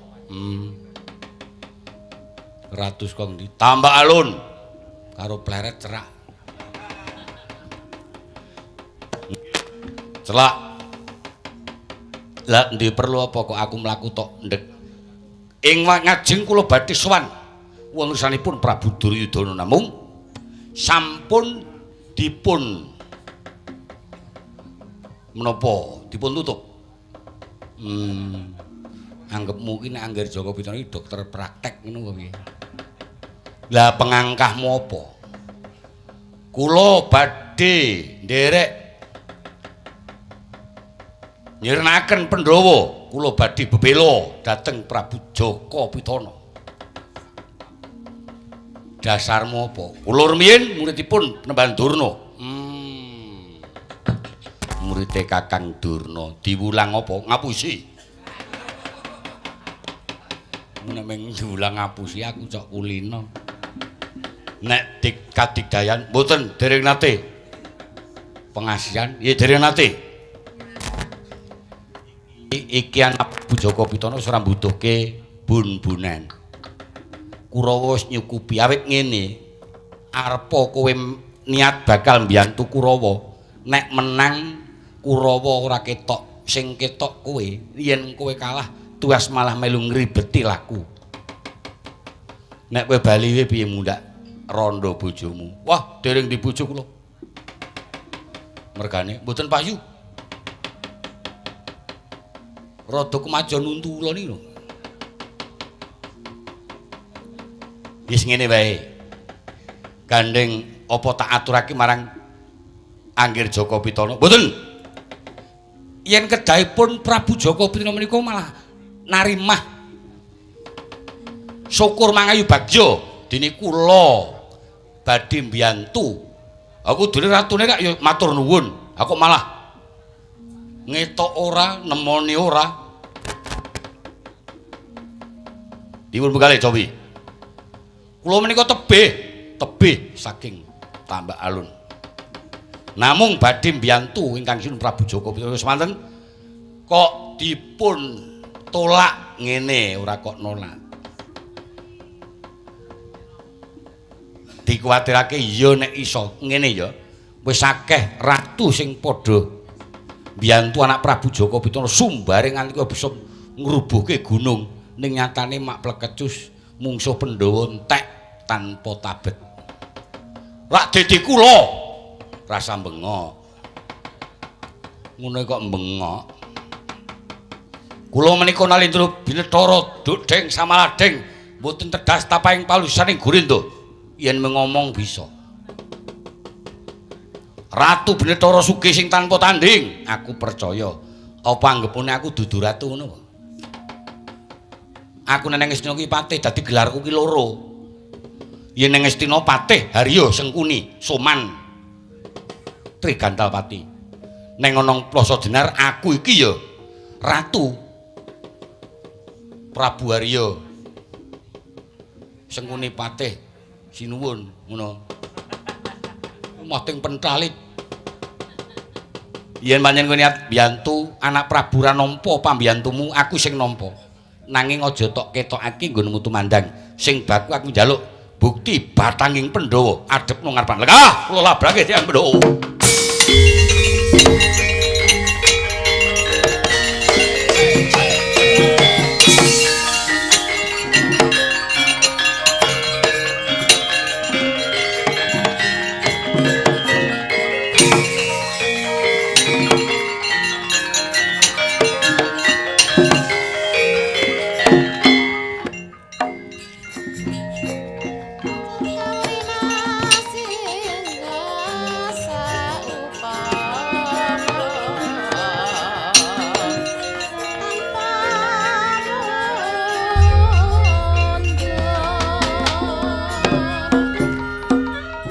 Ratus kong di Tambak Alun karo pleret cerak. Celak. Lah ndi perlu apa kok aku mlaku tok ndek. ing ngajeng kula badhe sowan wontenipun Prabu Duryudana namung sampun dipun menapa dipun tutup. Anggepmu ki nek Angger Joko Pitana iki dokter praktek ngono piye? Lah pengangkahmu apa? Kula badhe nderek nyirnaken Pandhawa, kula badhe bebela dhateng Prabu Joko Pitana. Dasarmu apa? Kula rumiyin muridipun Penembahan Durna. Muride Kakang Durna diwulang apa? Ngapusi. Nek mung diwulang ngapusi aku cok kulina. Nek kadigdayan mboten dereng nate. Pengasihan ya dereng nate. Iki anak Joko Pitana wis ora mbutuhke bun-bunan. Kurawa wis nyukupi awit ngene. Arepa kowe niat bakal mbiyantu Kurawa. Nek menang Kurawa ora ketok, sing ketok kowe. Yen kowe kalah, tuas malah melu ngribeti laku. Nek kowe bali wae piye mundak rondo bojomu? Wah, dereng di bojo kula. Mergane mboten payu. Rada kemajon untu kula niku. Wis ngene wae. Gandeng apa tak aturake marang Angger Joko Pitana? Mboten. Yen kedahipun Prabu Joko Pitana menika malah narimah syukur mangayu bagja dene kula badhe mbiyantu. Aku dene ratune kak ya matur nuwun. Aku malah ngetok ora, nemoni ora. Dipun bekale Jawi. Kula menika tebih saking Tambak Alun. Namung badhe mbiyantu ingkang sinun Prabu Joko Pitana semanten kok dipun tolak ngene ora kok nolak. Dikuwatirake iya nek iso ngene ya. Wis akeh ratu sing padha mbiyantu anak Prabu Joko Pitana sumbare nganti kok bisa ngrubuhke gunung ning nyatane mak plekecus mungsuh Pandhawa entek tanpa tabet. Rak dadi kula rasa bengok. Ngono kok bengok. Kula menika nalindra Binethara Dodeng Samaladeng mboten tedas tapaing palusaning Gurindo. Yen ngomong bisa. Ratu Binethara sugih sing tanpa tanding, aku percaya. Apa anggepune aku dudu ratu ngono? Aku neng Ngastina ki patih dadi gelarku ki loro. Yen neng Ngastina patih Harya Sengkuni Soman Trigantalpati. Neng ana Plasa Jenar aku iki ya ratu Prabu Harya Sengkuni patih sinuwun ngono. Mating pentalit. Yen pancen kowe niat mbiyantu anak Prabu ra nampa pambiyantumu, aku sing nampa. Nanging aja tok ketokake nggonmu tumandang. Sing baku aku njaluk bukti batanging Pandhawa adep nang ngarepan. Lah, kula labrake tiyang Pandhawa.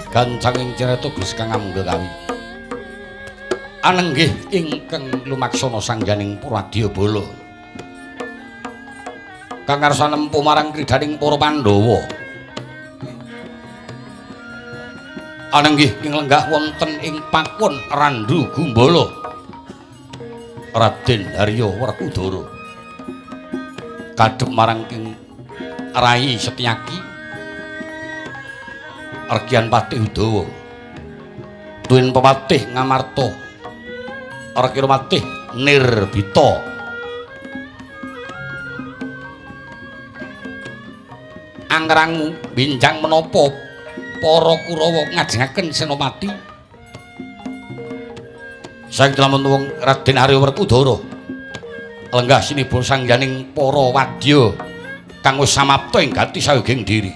Gancanging cerita Gus Kang Amungga Kawi. Anenggih ingkang lumaksana sangganing Puradya Bala. Kang ngarsa nempuh marang kridaning para Pandhawa. Anenggih ing lenggah wonten ing pakon Randu Gumbala. Raden Harya Werkudara. Kadhep marang ing Rai Setyaki. Argyan Patih Udawa Tuwin Pematih Ngamarta Arkira Matih Nirbita angrangu binjang menapa para Kurawa ngajengaken Senopati saking lamun wong Raden Arya Werkudara lenggah sinipun sangyaning para wadya kang wis samapta ing gati sayoging diri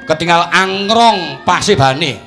ketinggal angrong pasebane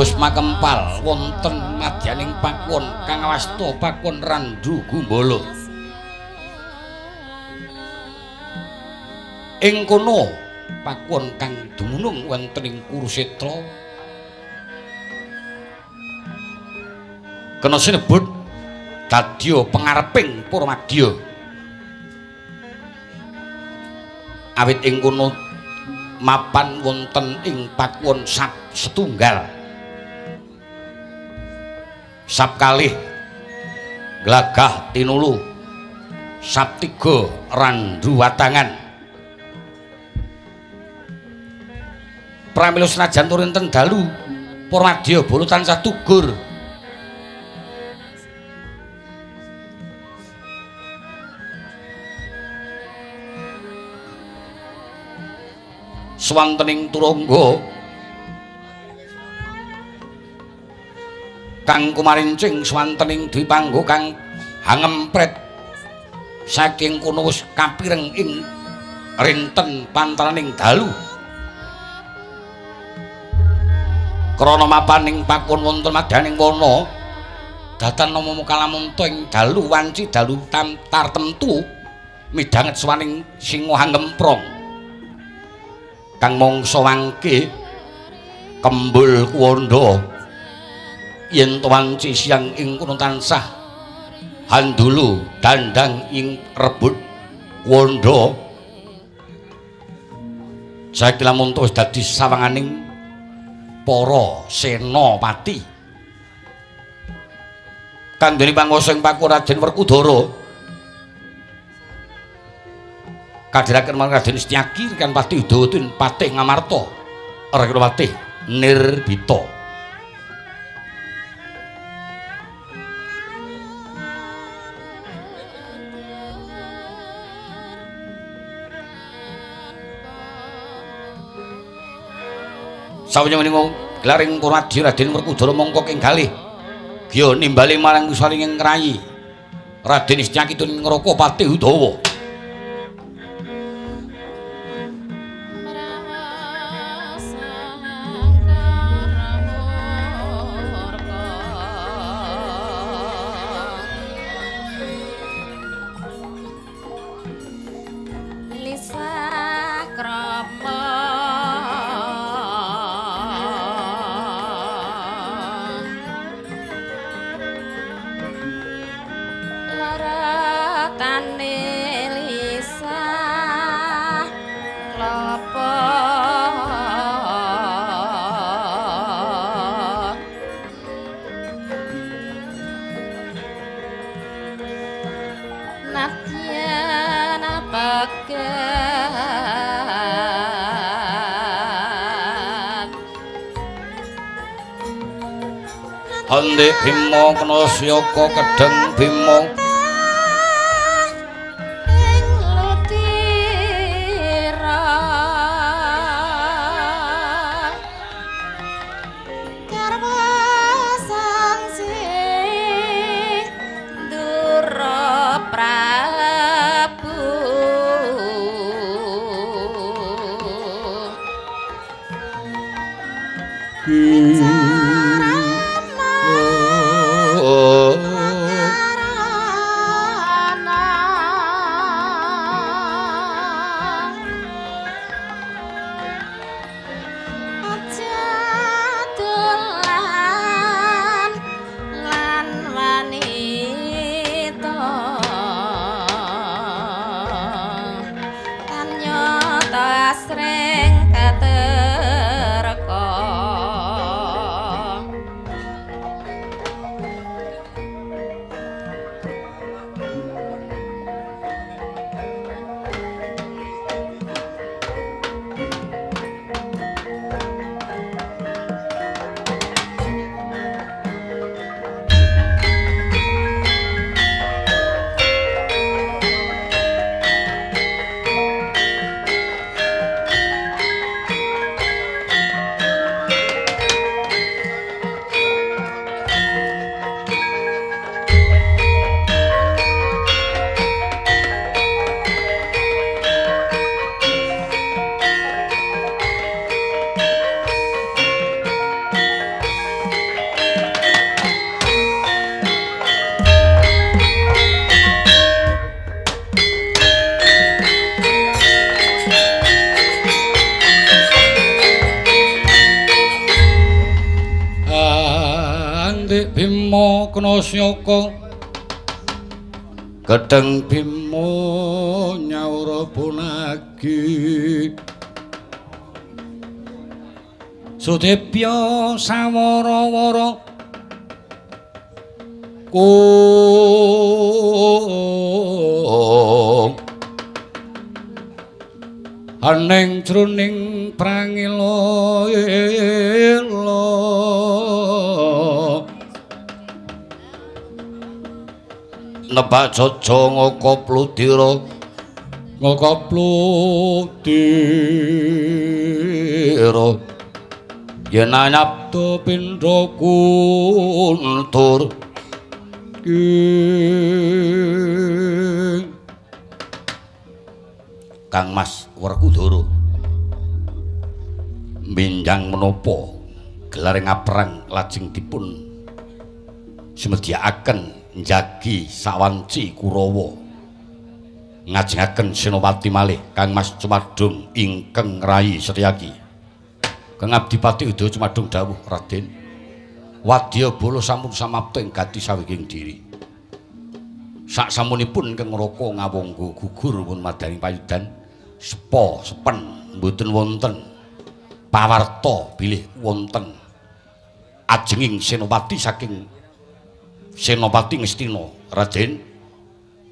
wis makempal wonten madyaning pakon kang wasta pakon Randu Gumbala. Ing kono pakon kang dumunung wonten ing Kurusetra kena sinebut dadya pangareping Purmadya. Awit ing kono mapan wonten ing pakon sab setunggal sab kalih glagah tinulu sab tiga Randu Watangan. Pramila senajan turinten dalu Purmadya bolo tansah tugur swantening turangga kang kumarincing swantening dwipangga kang hangempret saking kono wis kapireng ing rinten pantaraning dalu krana mapaning pakon wonten madyaning wana datan nama kalamunta ing dalu wanci dalu tartemtu midhanget swaning singa hangemprong kang mangsa wangke kembul kuwanda yen wanci siang ing kono tansah handulu dandang ing rebut wanda saiki lamun wis dadi sawanganing para senapati kang dene panguwasa ing Paku Raden Werkudara kadhiraken marang Raden Setyaki kan Patih Udawa tun Patih Ngamarta Rekna Patih Nirbita. Sawenyening glaring Purwadi Raden Werkudara mongko king kalih giya nimbali marang wisaring ngrayi Raden Setyaki tun ngroko Patih Udawa. Ande Bima kena siyaka kedeng Bima ing lutira karwa sangsi Dura Prabu Bima kena siyaka gedeng Bima nyaura punagi Sudebya sawara-wara aning jroning prangila nebak jaja ngokopludira yen anyapta pindha kuntur Kang Mas Werkudara minjang menapa gelar ngaprang lajeng dipun sumedyaken njagi sawanci Kurawa ngajengaken Senopati malih Kang Mas Cumadung ingkang rayi Setyaki. Kang Abdipati Udawa Cumadung dawuh Raden wadya bala sampun samapta ing gati sawiking diri. Saksamunipun ingkang ngraka ngawangga gugur pun madani payudan sepa sepen mboten wonten pawarta bilih wonten ajenging senopati saking Senopati Ngastina. Raden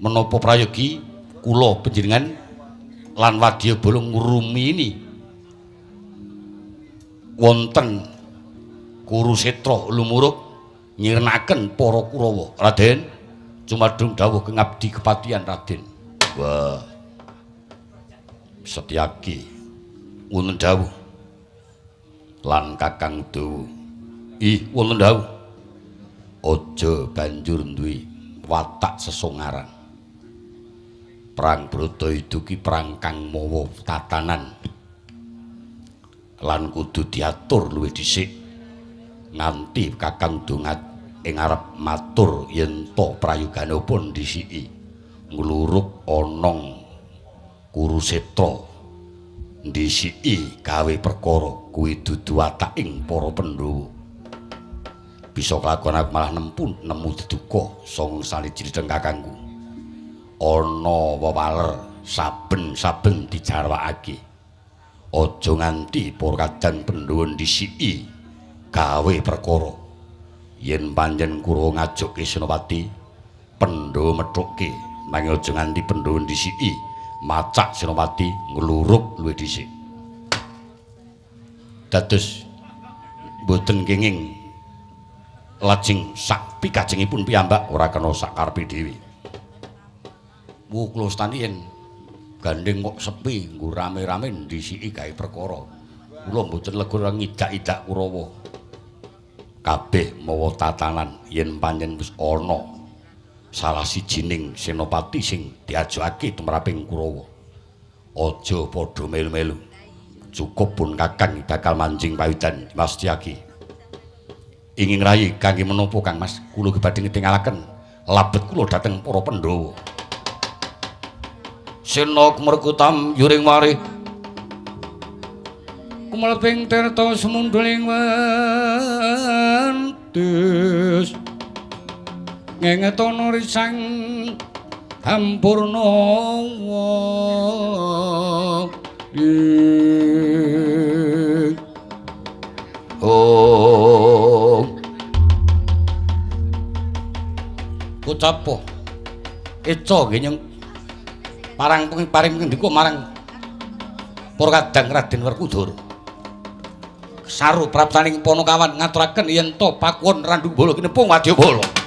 menapa prayogi kula panjenengan lan Wadyabala ngrumini wonten Kurusetra lumuruk nyirnaken para Kurawa. Raden, cumadung dawuh kengabdi kepatihan Raden. Wah. Setyaki wonten dawuh lan Kakang Dawa. Ih, wonten dawuh. Aja banjur duwe watak sesongaran. Perang Bratayuda ki perang kang mawa tatanan. Lan kudu diatur luwih dhisik nganti Kakang Dongat ing arep matur yen to prayoganipun disiki ngluruk ana Kurusetra disiki gawe perkara kuwi dudu wataking para Pandhawa. Bisa kelakon aku malah nemu deduka sanga salijring kakangku. Ana wewaler saben-saben dijarwakake. Aja nganti para kadang Pandhawa disiki gawe perkara. Yen panjen Kurawa ngajokke Senopati, Pandhawa methuke, nanging aja nganti Pandhawa disiki macak Senopati ngluruk luwih dhisik. Dados boten kenging lajeng sak pikajengipun piyambak ora kena sakarepe dhewe. Kula stani yen gandeng kok sepi nggo rame-rame ndisiki gawe perkara. Kula mboten lega ngidak-idak Kurawa. Kabeh mawa tatanan yen panjen wis ana salah sijining senopati sing diajokake tumraping Kurawa. Aja padha melu-melu. Cukup pun Kakang bakal manjing pawidan Mas Tyaki. Ingin rayi kangge menapa Kang Mas, kula badhe ngetingalaken labet kula dhateng para Pandhawa. Sena kumrekutam yuring mari kumelebing tirta semunduling wentus ngengetono risang hampurna oh kucapo eco ngenyeng parang paring ngendika marang para kadang Raden Werkudara saru praptaning Panakawan ngaturaken yen to pakuwon Randubala kinepung Wadyabala.